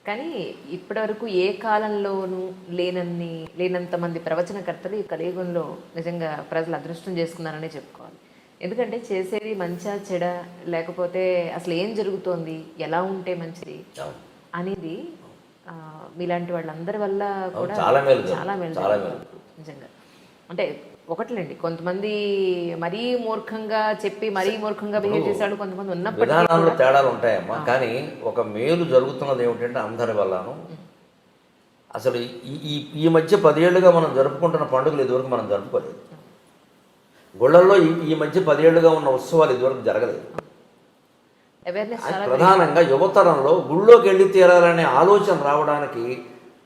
కానీ ఇప్పటివరకు ఏ కాలంలోనూ లేనంత మంది ప్రవచనకర్తలు ఈ కలియుగంలో నిజంగా ప్రజలు అదృష్టం చేసుకున్నారనే చెప్పుకోవాలి. ఎందుకంటే చేసేది మంచా చెడ, లేకపోతే అసలు ఏం జరుగుతోంది, ఎలా ఉంటే మంచిది అనేది మీలాంటి వాళ్ళందరి వల్ల కూడా చాలా మేలు నిజంగా. అంటే ఒకట్లేండి, కొంతమంది మరీ మూర్ఖంగా చెప్పి మరీ మూర్ఖంగా బిహేవ్ చేశాడు, కొంతమంది విధానాల్లో తేడాలు ఉంటాయమ్మా. కానీ ఒక మేలు జరుగుతున్నది ఏమిటంటే అందరి వల్లను అసలు ఈ మధ్య 10 ఏళ్ళుగా మనం జరుపుకుంటున్న పండుగలు ఇదివరకు మనం జరుపుకోలేదు. గుళ్ళల్లో ఈ మధ్య 10 ఏళ్ళుగా ఉన్న ఉత్సవాలు ఇదివరకు జరగలేదు. ప్రధానంగా యువతరంలో గుళ్ళోకి వెళ్ళి తీరాలనే ఆలోచన రావడానికి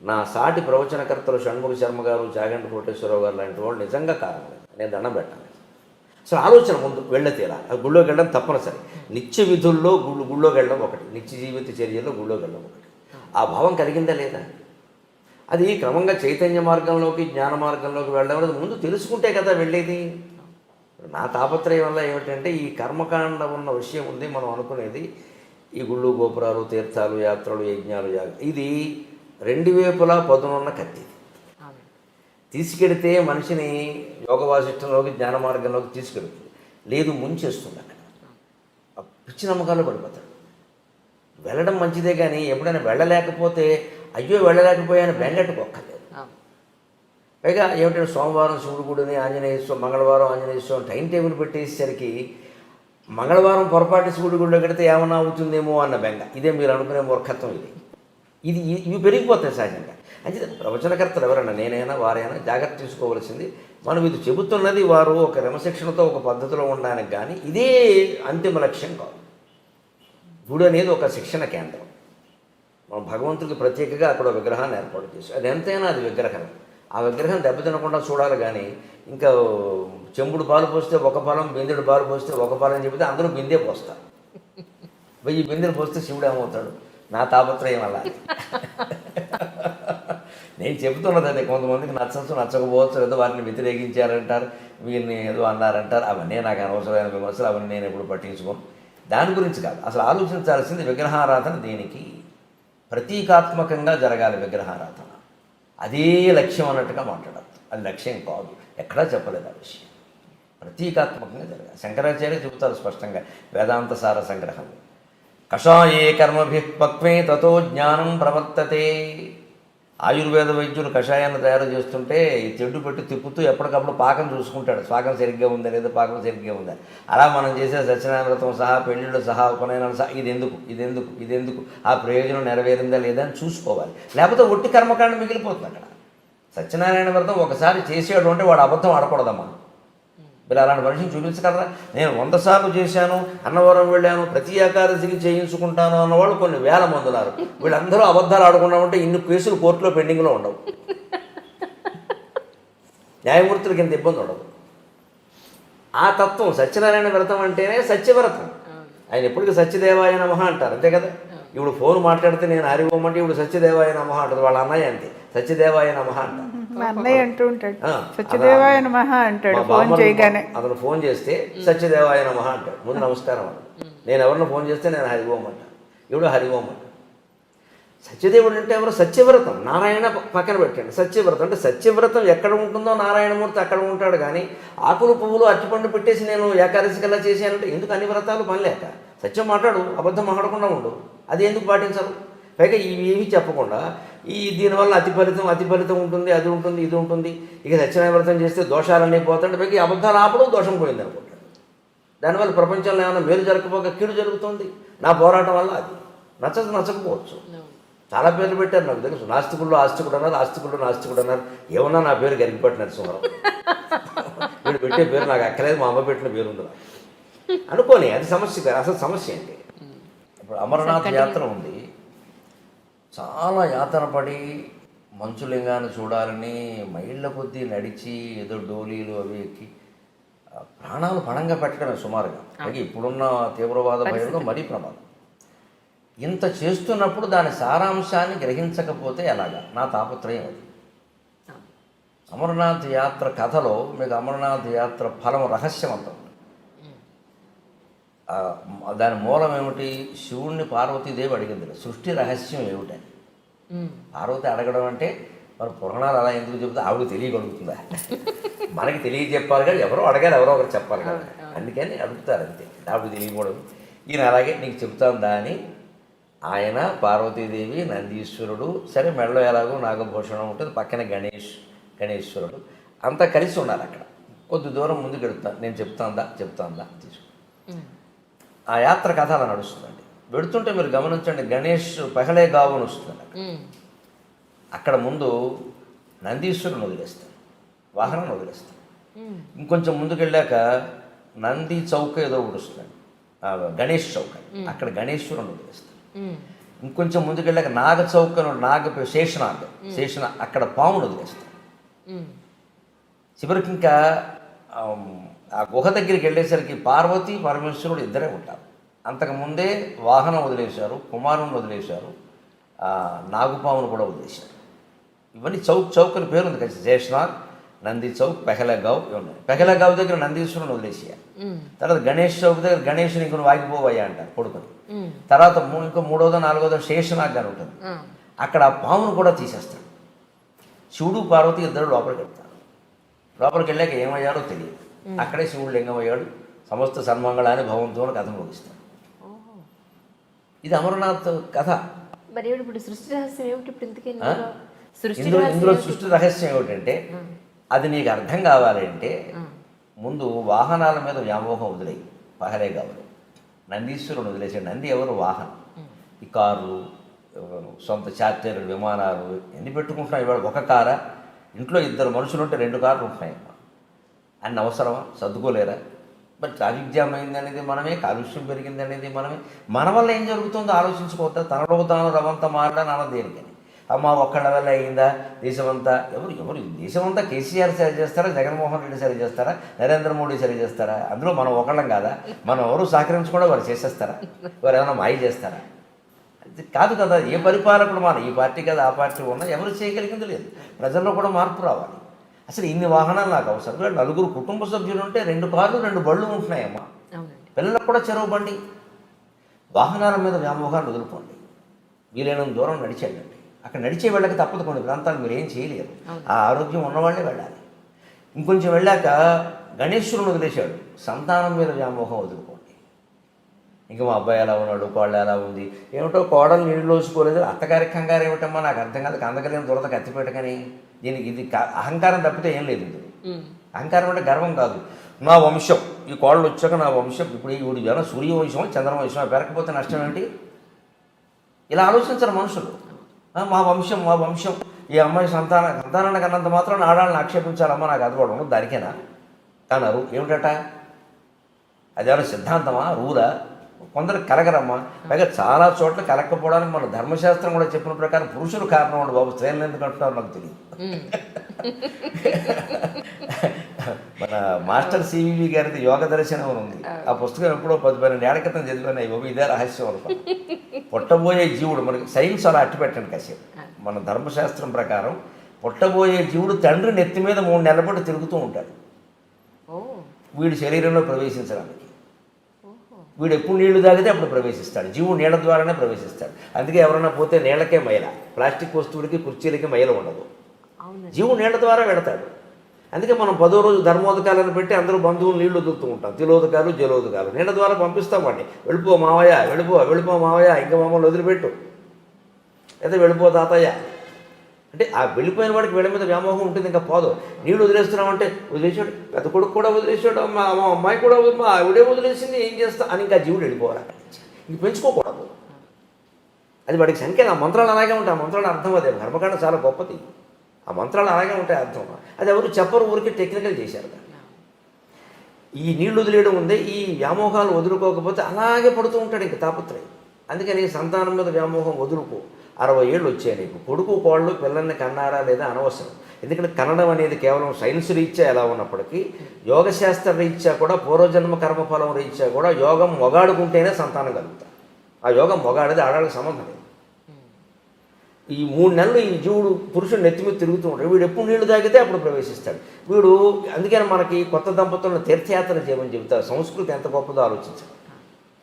నా సాటి ప్రవచనకర్తలు షణ్ముఖ శర్మ గారు, చాగంటి కోటేశ్వరరావు గారు లాంటి వాళ్ళు నిజంగా కారణం. నేను దండం పెట్టాలి. అసలు ఆలోచన ముందు వెళ్ళే తీరాలి. అది గుళ్ళోకి వెళ్ళడం తప్పనిసరి. నిత్య విధుల్లో గుళ్ళోకి వెళ్ళడం ఒకటి, నిత్య జీవిత చర్యల్లో గుళ్ళోకి వెళ్ళడం ఒకటి. ఆ భావం కలిగిందా లేదా? అది క్రమంగా చైతన్య మార్గంలోకి, జ్ఞాన మార్గంలోకి వెళ్ళడం అనేది ముందు తెలుసుకుంటే కదా వెళ్ళేది. నా తాపత్రయం వల్ల ఏమిటంటే ఈ కర్మకాండ ఉన్న విషయం ఉంది. మనం అనుకునేది ఈ గుళ్ళు, గోపురాలు, తీర్థాలు, యాత్రలు, యజ్ఞాలు, ఇది 2 వైపులా పదునున్న కత్తి. తీసుకెడితే మనిషిని యోగ వాసిష్టంలోకి, జ్ఞాన మార్గంలోకి తీసుకెడుతుంది. లేదు, ముంచేస్తుంది. అక్కడ పిచ్చి నమ్మకాల్లో పడిపోతాడు. వెళ్ళడం మంచిదే, కానీ ఎప్పుడైనా వెళ్ళలేకపోతే అయ్యో వెళ్ళలేకపోయాను బెంగట్టుకోక్కర్లేదు. పైగా ఏమిటంటే సోమవారం శివుడు గుడిని, ఆంజనేయ స్వామి, మంగళవారం ఆంజనేయ స్వామి టైం టేబుల్ పెట్టేసరికి మంగళవారం పొరపాటు శివుడి గుడిలో కడితే ఏమన్నా అవుతుందేమో అన్న బెంగ. ఇదే మీరు అనుకునే మూర్ఖత్వం. ఇవి పెరిగిపోతాయి సహజంగా. అంటే ప్రవచనకర్తలు ఎవరైనా, నేనైనా వారైనా జాగ్రత్త తీసుకోవాల్సింది, మనం ఇది చెబుతున్నది వారు ఒక క్రమశిక్షణతో ఒక పద్ధతిలో ఉండడానికి, కానీ ఇదే అంతిమ లక్ష్యం కాదు. గుడి అనేది ఒక శిక్షణ కేంద్రం. మనం భగవంతుడికి ప్రత్యేకంగా అక్కడ విగ్రహాన్ని ఏర్పాటు చేసి, అది ఎంతైనా అది విగ్రహం. ఆ విగ్రహం దెబ్బతినకుండా చూడాలి. కానీ ఇంకా చెంబుడు పాలు పోస్తే ఒక ఫలం, బిందెడు పాలు పోస్తే ఒక ఫలం అని చెబితే అందరూ బిందె పోస్తారు. 1000 బిందెలు పోస్తే శివుడు ఏమవుతాడు? నా తాపత్రయం అలా. నేను చెబుతున్నది అదే. కొంతమందికి నచ్చచ్చు, నచ్చకపోవచ్చు, ఏదో వారిని వ్యతిరేకించారంటారు, వీరిని ఏదో అన్నారంటారు. అవన్నీ నాకు అనవసరమైన విమర్శలు, అవన్నీ నేను ఎప్పుడు పట్టించుకోను. దాని గురించి కాదు అసలు ఆలోచించాల్సింది. విగ్రహారాధన దేనికి? ప్రతీకాత్మకంగా జరగాలి విగ్రహారాధన. అదే లక్ష్యం అన్నట్టుగా మాట్లాడద్దు. అది లక్ష్యం కాదు, ఎక్కడా చెప్పలేదు ఆ విషయం. ప్రతీకాత్మకంగా జరగాలి. శంకరాచార్య చెబుతారు స్పష్టంగా వేదాంత సార సంగ్రహం. కషాయే కర్మభిః పక్వే తతో జ్ఞానం ప్రవర్తతే. ఆయుర్వేద వైద్యులు కషాయాన్ని తయారు చేస్తుంటే ఈ తెడ్డు పెట్టి తిప్పుతూ ఎప్పటికప్పుడు పాకం చూసుకుంటాడు, పాకం సరిగ్గా ఉందా లేదా, పాకం సరిగ్గా ఉందా. అలా మనం చేసే సత్యనారాయణ వ్రతం సహా, పెళ్ళిళ్ళు సహా, ఉపనయనాలు సహా, ఇదెందుకు ఆ ప్రయోజనం నెరవేరిందా లేదా అని చూసుకోవాలి. లేకపోతే ఒట్టి కర్మకాండ మిగిలిపోతుంది అక్కడ. సత్యనారాయణ వ్రతం ఒకసారి చేసేవాడు అంటే వాడు అబద్ధం ఆడకూడదమ్మా. వీళ్ళు అలాంటి మనిషిని చూపించగలరా? నేను 100 సార్లు చేశాను, అన్నవరం వెళ్ళాను, ప్రతి ఏకాదశికి చేయించుకుంటాను అన్నవాళ్ళు కొన్ని వేల మంది ఉన్నారు. వీళ్ళందరూ అబద్ధాలు ఆడకుండా ఉంటే ఇన్ని కేసులు కోర్టులో పెండింగ్లో ఉండవు. న్యాయమూర్తులకి ఇంత ఇబ్బంది ఉండదు. ఆ తత్వం సత్యనారాయణ వ్రతం అంటేనే సత్యవ్రతం. ఆయన ఎప్పటికీ సత్యదేవాయ నమః అంటారు, అంతే కదా. ఇప్పుడు ఫోన్ మాట్లాడితే నేను హరి ఓం అంటే ఇప్పుడు సత్యదేవాయ నమః అంటారు. వాళ్ళ అన్నయ్య అంతే, సత్యదేవాయ నమః అంటారు. అన్నయ్య అంటూ ఉంటాడు, సత్యదేవాయ నమః అంటాడు. ఫోన్ చేయగానే అతను ఫోన్ చేస్తే సత్యదేవాయ నమః అంటాడు. ముందు నమస్కారం అంటాడు. నేను ఎవరిని ఫోన్ చేస్తే నేను హరి ఓం అంటాను, ఇప్పుడు హరి ఓం అంటాడు. సత్యదేవుడు అంటే ఎవరు? సత్యవ్రతం. నారాయణ పక్కన పెట్టండి. సత్యవ్రతం అంటే సత్యవ్రతం ఎక్కడ ఉంటుందో నారాయణమూర్తి అక్కడ ఉంటాడు. కానీ ఆకులు పువ్వులు అరటిపండు పెట్టేసి నేను ఏకాదశి కల్లా చేశానంటే ఎందుకు? అన్ని వ్రతాలు పని లేక. సత్యం మాట్లాడు, అబద్ధం మాట్లాడకుండా ఉండు. అది ఎందుకు పాటించరు? పైగా ఇవేమీ చెప్పకుండా దీనివల్ల అతి ఫలితం ఉంటుంది, అది ఉంటుంది, ఇది ఉంటుంది. ఇక సత్యనారాయణ వ్రతం చేస్తే దోషాలన్నీ పోతాయి. పైకి అబద్ధాలు ఆపడం దోషం పోయింది అనుకుంటాడు. దానివల్ల ప్రపంచంలో ఏమైనా మేలు జరగకపోక కీడు జరుగుతుంది. నా పోరాటం వల్ల అది నచ్చకపోవచ్చు. చాలా పేర్లు పెట్టారు నాకు తెలుసు. నాస్తికుల్లో ఆస్తికుడు అన్నారు, ఆస్తికుల్లో నాస్తికుడు అన్నారు. ఏమన్నా నా పేరు గరిగిపట్టి నరసింహారావు. వీడు పెట్టే పేరు నాకు అక్కలేదు, మా అమ్మ పెట్టిన పేరు ఉంది అనుకోని. అది సమస్య కాదు. అసలు సమస్య ఏంటి? ఇప్పుడు అమరనాథ్ యాత్ర ఉంది. చాలా యాతన పడి మంచులింగాన్ని చూడాలని మైళ్ళ కొద్దీ నడిచి ఏదో డోలీలు అవి ఎక్కి ప్రాణాలు పణంగా పెట్టడమే సుమారుగా. అలాగే ఇప్పుడున్న తీవ్రవాద భయంలో మరీ ప్రమాదం. ఇంత చేస్తున్నప్పుడు దాని సారాంశాన్ని గ్రహించకపోతే ఎలాగా? నా తాపత్రయం అది. అమరనాథ్ యాత్ర కథలో మీకు అమరనాథ్ యాత్ర ఫలం రహస్యం అంత ఉంది. దాని మూలం ఏమిటి? శివుణ్ణి పార్వతీదేవి అడిగింది, సృష్టి రహస్యం ఏమిటని. పార్వతి అడగడం అంటే మరి పురాణాలు అలా ఎందుకు చెబుతా ఆవిడ తెలియగలుగుతుందా? మనకి తెలియజెప్పాలి కానీ ఎవరో అడగాలి, ఎవరో ఒకరు చెప్పాలి కదా, అందుకని అడుగుతారు అంతే. ఆవిడ తెలియకూడదు. ఈయన అలాగే నీకు చెప్తాందా అని ఆయన, పార్వతీదేవి, నందీశ్వరుడు, సరే మెడలో ఎలాగో నాగభూషణం ఉంటుంది, పక్కన గణేశ్వరుడు అంతా కలిసి ఉన్నారు అక్కడ. కొద్ది దూరం ముందుకు వెళ్తాను, నేను చెప్తాందా తీసుకు ఆ యాత్ర కథ అలా నడుస్తుందండి. వెళుతుంటే మీరు గమనించండి, గణేష్ పెహలే గావు అని వస్తుంది. అక్కడ ముందు నందీశ్వరుని వదిలేస్తాను, వాహనాన్ని వదిలేస్తాను. ఇంకొంచెం ముందుకు వెళ్ళాక నంది చౌక ఏదో ఒకటి వస్తుంది, గణేష్ చౌక, అక్కడ గణేశ్వరుని వదిలేస్తాను. ఇంకొంచెం ముందుకు వెళ్ళాక నాగ చౌక, శేషనాగ్ అక్కడ పామును వదిలేస్తాను. చివరికి ఇంకా ఆ గుహ దగ్గరికి వెళ్ళేసరికి పార్వతి పరమేశ్వరుడు ఇద్దరే ఉంటారు. అంతకుముందే వాహనం వదిలేశారు, కుమారుని వదిలేశారు, నాగుపామును కూడా వదిలేశారు. ఇవన్నీ చౌక్ అని పేరు ఉంది కదా, శేషనాగ్, నంది చౌక్, పెహలగావ్ ఉన్నాయి. పెహలగావ్ దగ్గర నందీశ్వరుని వదిలేసేయాలి. తర్వాత గణేష్ చౌక్ దగ్గర గణేషుని ఇంకొని వాగిపోవయ్యా అంటారు కొడుకుని. తర్వాత ఇంకో 3వ 4వ శేషనాగ్ అని ఉంటుంది, అక్కడ ఆ పామును కూడా తీసేస్తాడు. శివుడు పార్వతి ఇద్దరు లోపలికి వెళ్తారు. లోపలికి వెళ్ళాక ఏమయ్యారో తెలియదు. అక్కడే శివుడు లింగమయ్యాడు. సమస్త సన్మంగళాన్ని భవంతో కథ ముగిస్తాడు. ఇది అమరనాథ్ కథ. మరి ఇప్పుడు సృష్టి రహస్యం ఏమిటి? ఇప్పుడు ఇందులో సృష్టి రహస్యం ఏమిటంటే, అది నీకు అర్థం కావాలి అంటే ముందు వాహనాల మీద వ్యామోహం వదిలేయి. పహలే కావాలి, నందీశ్వరుని వదిలేసాడు. నంది ఎవరు? వాహనం. ఈ కార్లు, సొంత చార్టర్లు, విమానాలు ఎన్ని పెట్టుకుంటున్నాయి ఇవాళ? ఒక కారా? ఇంట్లో 2 మనుషులు ఉంటే 2 కార్లు ఉంటున్నాయమ్మా. అన్ని అవసరమా? సర్దుకోలేరా? మరి ట్రాఫిక్ జామ్ అయింది అనేది మనమే, కాలుష్యం పెరిగింది అనేది మనమే. మన వల్ల ఏం జరుగుతుందో ఆలోచించుకోవద్దా? తనలో తాను రవంతా మారడానికి అన్న దేనికని? అమ్మ ఒక్కళ్ళ వల్ల అయిందా? దేశమంతా ఎవరు దేశమంతా కేసీఆర్ సరి చేస్తారా, జగన్మోహన్ రెడ్డి సరి చేస్తారా, నరేంద్ర మోడీ సరి చేస్తారా? అందులో మనం ఒకళ్ళం కాదా? మనం ఎవరు సహకరించకుండా వారు చేసేస్తారా? వారు ఏమైనా మాయ చేస్తారా? అది కాదు కదా. ఏ పరిపాలకుడు మన ఈ పార్టీ కదా ఆ పార్టీ ఉన్నా ఎవరు చేయగలిగింది లేదు. ప్రజల్లో కూడా మార్పు రావాలి. అసలు ఇన్ని వాహనాలు నాకు అవసరం. 4 కుటుంబ సభ్యులు ఉంటే 2 కార్లు 2 బళ్ళు ఉంటున్నాయమ్మా. పిల్లలకు కూడా చెరువు బండి. వాహనాల మీద వ్యామోహాన్ని వదులుకోండి. వీలైనంత దూరం నడిచేయండి. అక్కడ నడిచే వెళ్ళక తప్పదు. కొన్ని ప్రాంతాలు మీరు ఏం చేయలేరు. ఆ ఆరోగ్యం ఉన్నవాళ్ళే వెళ్ళాలి. ఇంకొంచెం వెళ్ళాక గణేశ్వరుని వదిలేశాడు. సంతానం మీద వ్యామోహం వదులుకోండి. ఇంకా మా అబ్బాయి ఎలా ఉన్నాడు, కోళ్ళు ఎలా ఉంది, ఏమిటో కోడలు నీళ్ళు వేసుకోలేదు, అత్తగారి కంగారు ఏమిటమ్మా నాకు అర్థం కాదు. కందకలేని దొరద కత్తిపెట్టకని. దీనికి ఇది అహంకారం తప్పితే ఏం లేదు. ఇది అహంకారం అంటే గర్వం కాదు. నా వంశం, ఈ కోళ్ళు వచ్చాక నా వంశం, ఇప్పుడు ఈ జనం సూర్యవంశం చంద్రవంశం పెరకపోతే నష్టం ఏమిటి? ఇలా ఆలోచించరు మనుషులు. మా వంశం ఈ అమ్మాయి సంతానాన్ని కన్నంత మాత్రం ఆడాలని ఆక్షేపించాలమ్మా నాకు అది కూడా ఉండదు దానికేనా అన్నారు. ఏమిటట? అదేమైనా సిద్ధాంతమా, రూలా? కొందరు కలగరమ్మా. పైగా చాలా చోట్ల కలగకపోవడానికి మన ధర్మశాస్త్రం కూడా చెప్పిన ప్రకారం పురుషులు కారణం ఉండు బాబు, స్త్రీలను ఎందుకు అంటున్నారు నాకు తెలియదు. మన మాస్టర్ సివివి గారిది యోగ దర్శనం అని ఉంది. ఆ పుస్తకం ఎప్పుడో 10-12 ఏళ్ల క్రితం చదివాను. ఇవ్వ ఇదే రహస్యం అనుకో. పుట్టబోయే జీవుడు, మనకి సైన్స్ అలా అట్టి పెట్టండి కాసేపు. మన ధర్మశాస్త్రం ప్రకారం పుట్టబోయే జీవుడు తండ్రి నెత్తి మీద 3 నెలల పాటు తిరుగుతూ ఉంటాడు వీడి శరీరంలో ప్రవేశించడానికి. వీడు ఎప్పుడు నీళ్లు తాగితే అప్పుడు ప్రవేశిస్తాడు. జీవుడు నీళ్ళ ద్వారానే ప్రవేశిస్తాడు. అందుకే ఎవరైనా పోతే నీళ్ళకే మైల, ప్లాస్టిక్ వస్తువులకి కుర్చీలకి మైల ఉండదు. జీవుడు నీళ్ళ ద్వారా వెళతాడు. అందుకే మనం 10వ రోజు ధర్మోదకాలను పెట్టి అందరూ బంధువులు నీళ్లు వదులుతూ ఉంటాం. తిలోదకాలు, జలోదకాలు నీళ్ళ ద్వారా పంపిస్తాం వాడిని. వెళ్ళిపో మావయ్య, వెళ్ళిపో మావయ్య, ఇంకా మమ్మల్ని వదిలిపెట్టు, లేదా వెళ్ళిపో తాతయ్య అంటే ఆ వెళ్ళిపోయిన వాడికి వీళ్ళ మీద వ్యామోహం ఉంటుంది. ఇంకా పోదు. నీళ్ళు వదిలేస్తున్నామంటే వదిలేసాడు, పెద్ద కొడుకు కూడా వదిలేసాడు, మా అమ్మాయి కూడా మా ఆవిడే వదిలేసింది, ఏం చేస్తా అని ఇంకా జీవుడు వెళ్ళిపోవాలి. ఇంక పెంచుకోకూడదు. అది వాడికి సంకేతం. ఆ మంత్రాలు అలాగే ఉంటాయి. ఆ మంత్రాలు అర్థం అదే. కర్మకాండ చాలా గొప్పది. ఆ మంత్రాలు అలాగే ఉంటాయి అర్థం. అది ఎవరు చెప్పరు, ఊరికి టెక్నికల్ చేశారు. ఈ నీళ్లు వదిలేయడం ఉంది. ఈ వ్యామోహాలు వదులుకోకపోతే అలాగే పడుతూ ఉంటాడు ఇంక తాపత్రయం. అందుకని సంతానం మీద వ్యామోహం వదులుకో. 60 ఏళ్ళు వచ్చాయి నీకు. కొడుకు కోళ్ళు పిల్లల్ని కన్నారా లేదా అనవసరం. ఎందుకంటే కనడం అనేది కేవలం సైన్స్ రీత్యా ఎలా ఉన్నప్పటికీ యోగశాస్త్ర రీత్యా కూడా, పూర్వజన్మ కర్మఫలం రీత్యా కూడా యోగం మొగాడుకుంటేనే సంతానం కలుగుతారు. ఆ యోగం మొగాడిది ఆడాళ్ళకి సంబంధం లేదు. ఈ 3 నెలలు ఈ జీవుడు పురుషుడు నెత్తి మీద తిరుగుతూ ఉంటాడు. వీడు ఎప్పుడు నీళ్లు తాగితే అప్పుడు ప్రవేశిస్తాడు వీడు. అందుకని మనకి కొత్త దంపతులను తీర్థయాత్ర చేయమని చెబుతారు. సంస్కృతి ఎంత గొప్పదో ఆలోచించాలి.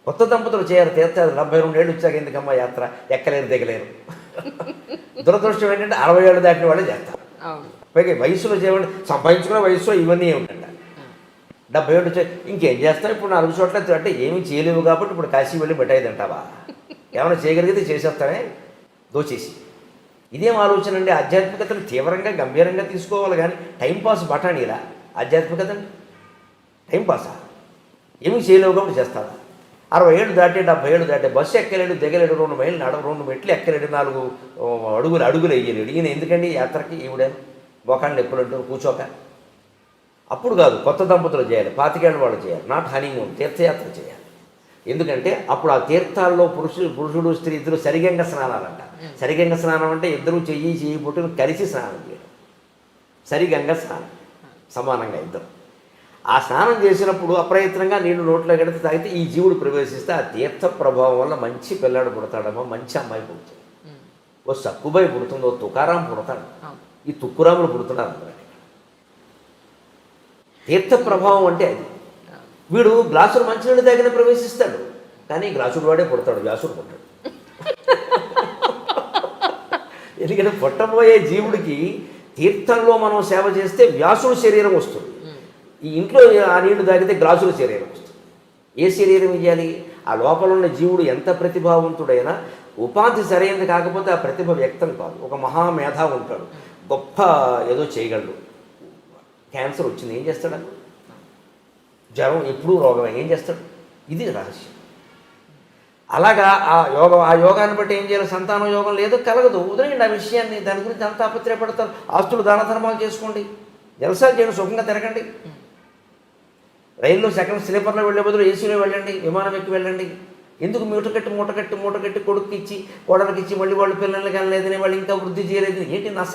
కొత్త దంపతులు చేయాలి తీర్థయాత్ర. 72 ఏళ్ళు వచ్చాక ఎందుకమ్మా యాత్ర, ఎక్కలేరు దిగలేరు. దురదృష్టం ఏంటంటే 60 ఏళ్ళు దాటిన వాళ్ళే చేస్తారు. పైగా వయసులో చేయండి, సంపాదించుకున్న వయసులో ఇవన్నీ ఏమిటంట. 70 ఏళ్ళు వచ్చాయి ఇంకేం చేస్తాం, ఇప్పుడు 4 చోట్ల అంటే ఏమీ చేయలేవు కాబట్టి ఇప్పుడు కాశీ వెళ్ళి మిఠాయి తింటావా, ఏమైనా చేయగలిగితే చేసేస్తానే దోచేసి. ఇదేం ఆలోచన అండి. ఆధ్యాత్మికతను తీవ్రంగా గంభీరంగా తీసుకోవాలి కానీ టైంపాస్ బఠానీలా ఆధ్యాత్మికత టైంపాసా, ఏమీ చేయలేవు కాబట్టి చేస్తావా. 60 ఏళ్ళు దాటి 70 ఏళ్ళు దాటి బస్సు ఎక్కలేడు దిగలేడు, 2 మైళ్ళు 2 మెట్లు ఎక్కలేడు, 4 అడుగులు వేయలేడు. ఈయన ఎందుకండి యాత్రకి? ఈవిడే మోకాళ్ళు ఎప్పుడంటూ కూర్చోక. అప్పుడు కాదు, కొత్త దంపతులు చేయాలి, 25 ఏళ్ళ వాళ్ళు చేయాలి, నాట్ హనీమూన్, తీర్థయాత్ర చేయాలి. ఎందుకంటే అప్పుడు ఆ తీర్థాల్లో పురుషుడు స్త్రీ ఇద్దరు సరిగంగ స్నానాలంట. సరిగంగ స్నానం అంటే ఇద్దరు చెయ్యి పుట్టును కలిసి స్నానం చేయడం, సరిగంగ స్నానం, సమానంగా ఇద్దరు. ఆ స్నానం చేసినప్పుడు అప్రయత్నంగా నీళ్లు నోట్లో కడితే తాగితే ఈ జీవుడు ప్రవేశిస్తే ఆ తీర్థ ప్రభావం వల్ల మంచి పిల్లాడు పుడతాడమ్మా, మంచి అమ్మాయి పుడుతుంది. ఓ సక్కుబాయి పుడుతుంది, ఓ తుకారాం పుడతాడు, ఈ తుక్కురాములు పుడుతున్నారు అందరూ. తీర్థ ప్రభావం అంటే అది. వీడు గ్లాసులు మంచినీళ్ళు తాగిన ప్రవేశిస్తాడు, కానీ గ్లాసుడు వాడే పుడతాడు, వ్యాసుడు పుట్టాడు. ఎందుకంటే పుట్టబోయే జీవుడికి తీర్థంలో మనం సేవ చేస్తే వ్యాసుడు శరీరం వస్తుంది. ఈ ఇంట్లో ఆ నీళ్లు తాగితే గ్లాసుల శరీరం వస్తుంది. ఏ శరీరం ఇవ్వాలి? ఆ లోపల ఉన్న జీవుడు ఎంత ప్రతిభావంతుడైనా ఉపాధి సరైనది కాకపోతే ఆ ప్రతిభ వ్యక్తం కాదు. ఒక మహామేధా ఉంటాడు, గొప్ప ఏదో చేయగలడు, క్యాన్సర్ వచ్చింది ఏం చేస్తాడు, జ్వరం ఎప్పుడూ రోగమే ఏం చేస్తాడు, ఇది రహస్యం. అలాగా ఆ యోగాన్ని బట్టి ఏం చేయాలి, సంతాన యోగం లేదు కలగదు, వదిలేయండి ఆ విషయాన్ని. దాని గురించి అంత ఆపత్రయపడతారు. ఆస్తులు దాన ధర్మాలు చేసుకోండి, జలసాలు చేయండి, సుఖంగా తిరగండి. రైల్లో సెకండ్ స్లీపర్లో వెళ్ళే బదులు ఏసీలో వెళ్ళండి, విమానం ఎక్కి వెళ్ళండి. ఎందుకు మూటకట్టి కొడుకు ఇచ్చి కోడలకి ఇచ్చి మళ్ళీ వాళ్ళు పిల్లల్ని కనలేదని వాళ్ళు ఇంకా వృద్ధి చేయలేదు ఏంటి నస?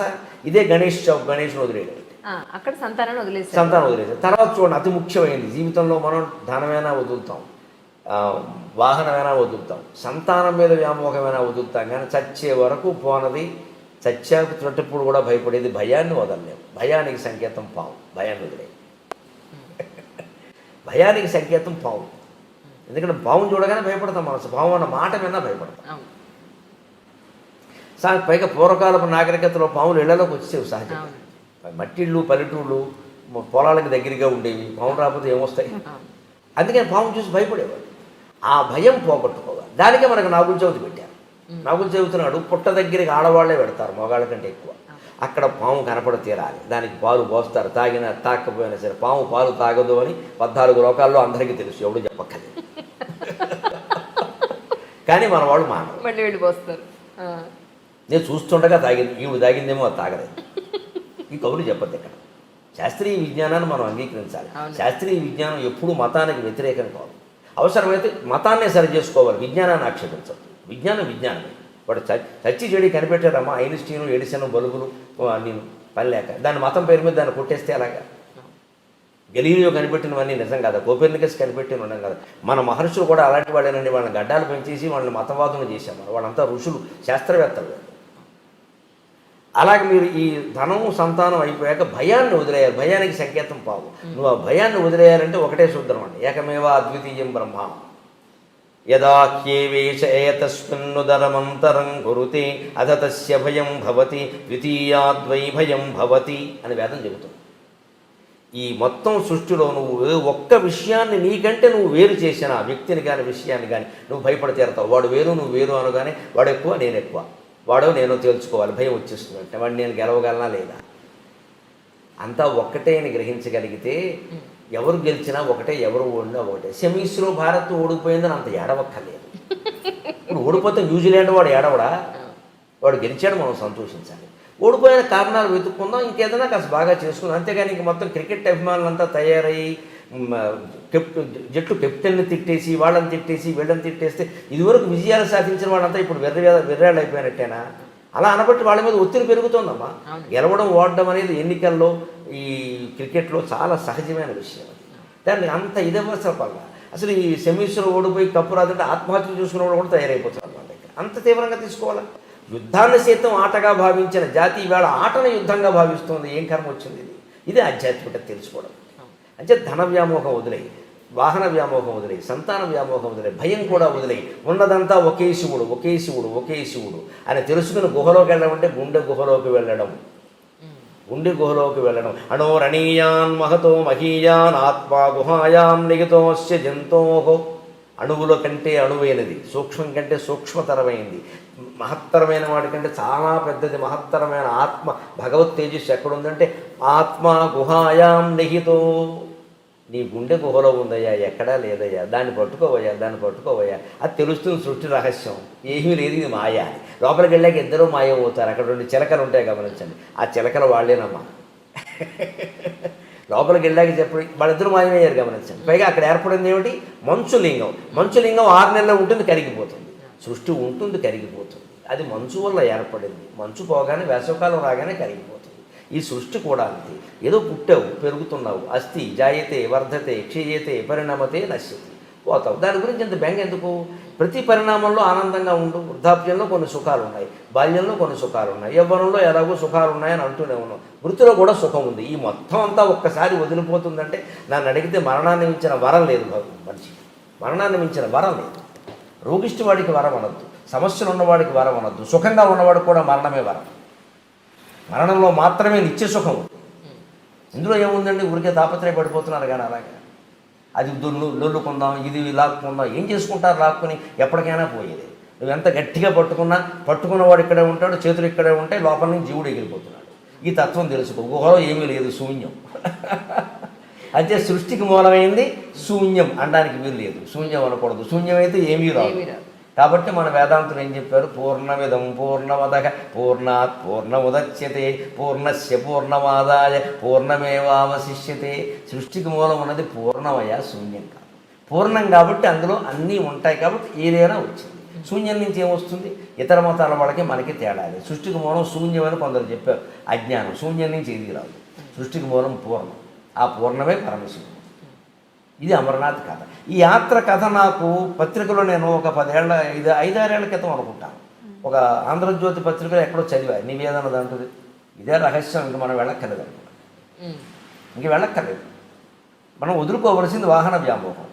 ఇదే గణేష్ను వదిలేయడం, అక్కడ సంతానం వదిలేసి తర్వాత చూడండి, అతి ముఖ్యమైనది జీవితంలో మనం ధనమైనా వదులుతాం, వాహనమైనా వదులుతాం, సంతానం మీద వ్యామోహమైనా వదులుతాం, కానీ చచ్చే వరకు పోనది. చచ్చాక చుట్టప్పుడు కూడా భయపడేది భయాన్ని వదలలేము. భయానికి సంకేతం పాము, భయాన్ని వదిలే. భయానికి సంకేతం పాము, ఎందుకంటే పావును చూడగానే భయపడతాం. మనసు పాము అన్న మాట మీద భయపడతాం. పైగా పూర్వకాలపు నాగరికతలో పాములు ఇళ్లలోకి వచ్చేవి సహజంగా. మట్టిళ్ళు పల్లెటూళ్ళు పొలాలకు దగ్గరగా ఉండేవి, పాము రాకపోతే ఏమొస్తాయి. అందుకని పాము చూసి భయపడేవాడు. ఆ భయం పోగొట్టుకోవాలి. దానికే మనకు నాగుల చవితి పెట్టారు. నాగుల చవితి నాడు పుట్ట దగ్గరికి ఆడవాళ్లే పెడతారు మగవాళ్ళ కంటే ఎక్కువ. అక్కడ పాము కనపడ తీరాలి, దానికి పాలు పోస్తారు, తాగినా తాకపోయినా సరే. పాము పాలు తాగదు అని 14 లోకాల్లో అందరికీ తెలుసు, ఎవడు చెప్పక్కర్లేదు. కానీ మన వాళ్ళు మానరు, మళ్ళీ వెళ్ళిపోస్తారు. నేను చూస్తుండగా తాగింది, ఈవిడ తాగిందేమో అది తాగలేదు. ఈ కబురు చెప్పద్దు. ఇక్కడ శాస్త్రీయ విజ్ఞానాన్ని మనం అంగీకరించాలి. శాస్త్రీయ విజ్ఞానం ఎప్పుడూ మతానికి వ్యతిరేకం కాదు. అవసరమైతే మతాన్నే సరి చేసుకోవాలి, విజ్ఞానాన్ని ఆక్షేపించదు. విజ్ఞానమే. వాడు చచ్చి చెడి కనిపెట్టారమ్మా, ఐన్స్టీను, ఎడిసన్, బల్బులు నేను పని లేక దాని మతం పేరు మీద దాన్ని కొట్టేస్తే అలాగా. గెలీలియో కనిపెట్టినవన్నీ నిజం కదా, కోపెర్నికస్ కనిపెట్టిన నిజం కదా. మన మహర్షులు కూడా అలాంటి వాళ్ళేనండి. వాళ్ళని గడ్డాలు పెంచేసి వాళ్ళని మతవాదులు చేశాము. వాళ్ళంతా ఋషులు, శాస్త్రవేత్తలు. అలాగే మీరు ఈ ధనము సంతానం అయిపోయాక భయాన్ని వదిలేయాలి. భయానికి సంకేతం పావు. నువ్వు ఆ భయాన్ని వదిలేయాలంటే ఒకటే సూత్రం అండి, ఏకమేవ అద్వితీయం బ్రహ్మ. యదాఖ్యేవేష ఏతస్మిన్నుదరమంతరం కురుతే అథ తస్య భయం భవతి ద్వితీయాద్వై భయం భవతి అని వేదం చెబుతుంది. ఈ మొత్తం సృష్టిలో నువ్వు ఒక్క విషయాన్ని నీకంటే నువ్వు వేరు చేసిన వ్యక్తిని కానీ విషయాన్ని కానీ నువ్వు భయపడి తీరతావు. వాడు వేరు నువ్వు వేరు అనగానే వాడు ఎక్కువ నేను ఎక్కువ, వాడో నేను తేల్చుకోవాలి, భయం వచ్చేస్తుంది. అంటే వాడిని నేను గెలవగలనా లేదా? అంతా ఒక్కటే అని గ్రహించగలిగితే ఎవరు గెలిచినా ఒకటే, ఎవరు ఓడినా ఒకటే. సెమీస్లో భారత్ ఓడిపోయిందని అంత ఏడవక్కర్లేదు. ఇప్పుడు ఓడిపోతే న్యూజిలాండ్ వాడు ఏడవడా? వాడు గెలిచాడు, మనం సంతోషించాలి. ఓడిపోయిన కారణాలు వెతుక్కుందాం, ఇంకేదైనా కాస్త బాగా చేసుకుందాం. అంతేగాని ఇంక మొత్తం క్రికెట్ అభిమానులంతా తయారయ్యి జట్టు కెప్టెన్ని తిట్టేసి వాళ్ళని తిట్టేసి వీళ్ళని తిట్టేస్తే ఇదివరకు విజయాలు సాధించిన వాళ్ళంతా ఇప్పుడు వెర్రాళ్ళు అయిపోయినట్టేనా? అలా అనబట్టి వాళ్ళ మీద ఒత్తిడి పెరుగుతుందమ్మా. గెలవడం ఓడడం అనేది ఎన్నికల్లో ఈ క్రికెట్లో చాలా సహజమైన విషయం. అది దాన్ని అంత ఇదవసరపల్ల అసలు ఈ సెమీస్లో ఓడిపోయి కప్పు రాదంటే ఆత్మహత్య చూసుకున్న వాళ్ళు కూడా తయారైపోతారు వాళ్ళ దగ్గర. అంత తీవ్రంగా తీసుకోవాలి. యుద్ధాన్ని సైతం ఆటగా భావించిన జాతి ఇవాళ ఆటను యుద్ధంగా భావిస్తుంది. ఏం కర్మ వచ్చింది? ఇది ఆధ్యాత్మికత తెలుసుకోవడం. అంటే ధన వ్యామోహం వదిలేయి. వాహన వ్యామోహం వదిలే, సంతాన వ్యామోహం వదిలే, భయం కూడా వదిలే, ఉన్నదంతా ఒకే శివుడు ఒకే శివుడు ఒకే శివుడు అని తెలుసుకుని గుహలోకి వెళ్ళడం అంటే గుండె గుహలోకి వెళ్ళడం. గుండె గుహలోకి వెళ్ళడం. అణోరణీయాన్ మహతో మహీయాన్ ఆత్మా గుహాయాం నిహితోస్య జంతోహో. అణువుల కంటే అణువైనది, సూక్ష్మం కంటే సూక్ష్మతరమైంది, మహత్తరమైన వాడి కంటే చాలా పెద్దది మహత్తరమైన ఆత్మ భగవత్ తేజస్సు ఎక్కడుందంటే ఆత్మా గుహాయాం నిహితో. నీ గుండె గుహలో ఉందయ్యా, ఎక్కడా లేదయ్యా, దాన్ని పట్టుకోవయ్యా, దాన్ని పట్టుకోవయ్యా. అది తెలుస్తుంది సృష్టి రహస్యం. ఏమీ లేదు, ఇది మాయ అని. లోపలికి వెళ్ళాక ఇద్దరూ మాయమవుతారు. అక్కడ 2 చిలకలు ఉంటాయి, గమనించండి. ఆ చిలకలు వాళ్ళేనమ్మా. లోపలికి వెళ్ళాక చెప్పి వాళ్ళిద్దరూ మాయమయ్యారు, గమనించండి. పైగా అక్కడ ఏర్పడింది ఏమిటి? మంచులింగం. మంచులింగం 6 నెలలు ఉంటుంది, కరిగిపోతుంది. సృష్టి ఉంటుంది, కరిగిపోతుంది. అది మంచు వల్ల ఏర్పడింది. మంచు పోగానే వేసవకాలం రాగానే కరిగిపోతుంది. ఈ సృష్టి కూడా అంతే. ఏదో పుట్టావు, పెరుగుతున్నావు, అస్థి జాయతే వర్ధతే క్షీయతే పరిణమతే నశ్యతే, పోతావు. దాని గురించి ఇంత బెంగ ఎందుకు? ప్రతి పరిణామంలో ఆనందంగా ఉండు. వృద్ధాప్యంలో కొన్ని సుఖాలు ఉన్నాయి, బాల్యంలో కొన్ని సుఖాలు ఉన్నాయి, యవ్వనంలో ఎలాగో సుఖాలు ఉన్నాయని అంటూనే ఉన్నాం. వృత్తిలో కూడా సుఖం ఉంది. ఈ మొత్తం అంతా ఒక్కసారి వదిలిపోతుందంటే నన్ను అడిగితే మరణాన్ని మించిన వరం లేదు మనిషికి. మరణాన్ని మించిన వరం లేదు. రోగిష్టి వాడికి వరం అనొద్దు, సమస్యలు ఉన్నవాడికి వరం అనొద్దు, సుఖంగా ఉన్నవాడికి కూడా మరణమే వరం. మరణంలో మాత్రమే నిత్య సుఖం. ఇందులో ఏముందండి? ఊరికే తాపత్రయపడిపోతున్నారు కానీ అలాగే. అది లొల్లుకుందాం, ఇది లాక్కుందాం, ఏం చేసుకుంటారు లాక్కుని? ఎప్పటికైనా పోయేది. నువ్వు ఎంత గట్టిగా పట్టుకున్నవాడు ఇక్కడే ఉంటాడు, చేతులు ఇక్కడే ఉంటాయి, లోపల నుంచి జీవుడు ఎగిరిపోతున్నాడు. ఈ తత్వం తెలుసుకో. గుహలో ఏమీ లేదు, శూన్యం. అయితే సృష్టికి మూలమైంది శూన్యం అనడానికి వీలు లేదు. శూన్యం అనకూడదు. శూన్యం అయితే ఏమీ రాదు. కాబట్టి మన వేదాంతులు ఏం చెప్పారు? పూర్ణమిదం పూర్ణమదః పూర్ణాత్ పూర్ణముదచ్యతే పూర్ణస్య పూర్ణమాదాయ పూర్ణమేవావశిష్యతే. సృష్టికి మూలం ఉన్నది పూర్ణమయ, శూన్యం కాదు. పూర్ణం కాబట్టి అందులో అన్నీ ఉంటాయి కాబట్టి ఏదైనా వచ్చింది. శూన్యం నుంచి ఏమొస్తుంది? ఇతర మతాల వాళ్ళకి మనకి తేడా లేదు. సృష్టికి మూలం శూన్యం అని కొందరు చెప్పారు. అజ్ఞానం. శూన్యం నుంచి ఏది రాదు. సృష్టికి మూలం పూర్ణం. ఆ పూర్ణమే పరమశివుడు. ఇది అమర్నాథ్ కథ. ఈ యాత్ర కథ నాకు పత్రికలో నేను ఒక 5-6 ఏళ్ల క్రితం అనుకుంటాను, ఒక ఆంధ్రజ్యోతి పత్రికలో ఎక్కడో చదివా. నివేదన దాంట్లో ఇదే రహస్యం. ఇంక మనం వెళ్ళక్కర్లేదు అనుకున్నాం. ఇంక వెళ్ళక్కర్లేదు. మనం వదులుకోవలసింది వాహన వ్యామోహం,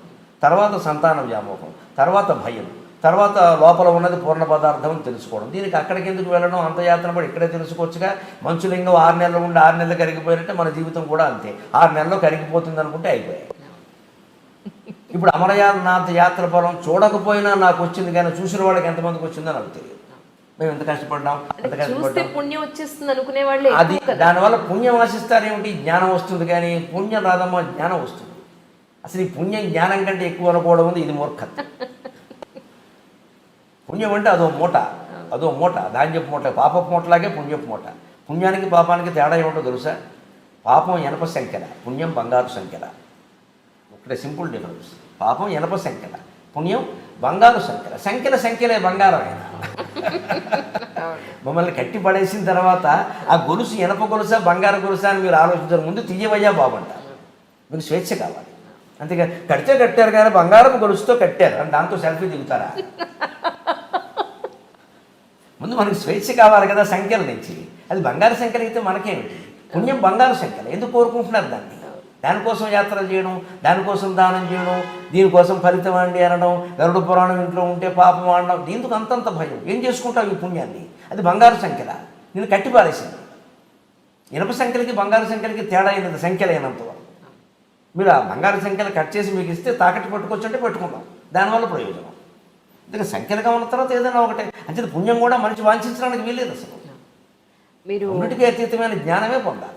తర్వాత సంతాన వ్యామోహం, తర్వాత భయం, తర్వాత లోపల ఉన్నది పూర్ణ పదార్థం తెలుసుకోవడం. దీనికి అక్కడికి ఎందుకు వెళ్ళడం? అంత యాత్ర పడి ఇక్కడే తెలుసుకోవచ్చుగా. మంచులింగం 6 నెలలు ఉండి 6 నెలలు కరిగిపోయినట్టే మన జీవితం కూడా అంతే. 6 నెలల్లో కరిగిపోతుంది అనుకుంటే అయిపోయాయి. ఇప్పుడు అమరనాథ్ యాత్ర ఫలం చూడకపోయినా నాకు వచ్చింది, కానీ చూసిన వాళ్ళకి ఎంతమందికి వచ్చిందో నాకు తెలియదు. మేము ఎంత కష్టపడ్డాం, ఎంత కష్టపడ్డాం. పుణ్యం వచ్చేస్తుంది అనుకునే వాళ్ళు అది దానివల్ల పుణ్యం ఆశిస్తారేమిటి? జ్ఞానం వస్తుంది, కానీ పుణ్యం రాదమ్మా, జ్ఞానం వస్తుంది. అసలు ఈ పుణ్యం జ్ఞానం కంటే ఎక్కువ అనుకోవడం ఉంది. ఇది మూర్ఖత్వం. పుణ్యం అంటే అదో మూట, ధాన్యపు మూట, పాపపు మూటలాగే పుణ్యపు మూట. పుణ్యానికి పాపానికి తేడా ఏమిటో తెలుసా? పాపం ఇనప సంఖ్యల, పుణ్యం బంగారు సంఖ్యల. ఒకటే సింపుల్ డిఫరెన్స్. పాపం ఇనప సంఖ్యల, పుణ్యం బంగారు సంఖ్యలే బంగారమైన. మమ్మల్ని కట్టి పడేసిన తర్వాత ఆ గొలుసు ఇనప గొలుసా బంగారు గొలుసా అని మీరు ఆలోచించారు. ముందు తీయవయ్యా బాబు అంటారు. మీకు స్వేచ్ఛ కావాలి. అంతేకాదు కట్టారు కానీ బంగారం గొలుసుతో కట్టారు అని దాంతో సెల్ఫీ దిగుతారా? ముందు మనకు స్వేచ్ఛ కావాలి కదా సంఖ్యల నుంచి. అది బంగారు సంఖ్యలు అయితే మనకేమిటి? పుణ్యం బంగారు సంఖ్యలు. ఎందుకు కోరుకుంటున్నారు దాన్ని? దానికోసం యాత్రలు చేయడం, దానికోసం దానం చేయడం, దీనికోసం ఫలితం అండి అనడం, గరుడ పురాణం ఇంట్లో ఉంటే పాపం ఆడడం, దీనికి అంతంత భయం. ఏం చేసుకుంటావు ఈ పుణ్యాన్ని? అది బంగారు సంఖ్యల, నేను కట్టిపారేసింది. ఇనప సంఖ్యలకి బంగారు సంఖ్యలకి తేడా అయినది సంఖ్యలైనంత వరకు. మీరు ఆ బంగారు సంఖ్యలు కట్ చేసి మీకు ఇస్తే తాకట్టు పట్టుకొచ్చుంటే పెట్టుకుందాం, దానివల్ల ప్రయోజనం. అందుకే సంఖ్యలుగా ఉన్న తర్వాత ఏదైనా ఒకటే. అంటే పుణ్యం కూడా మనిషి వాంఛించడానికి వీలేదు. అసలు మీరు అన్నిటికీ అతీతమైన జ్ఞానమే పొందాలి.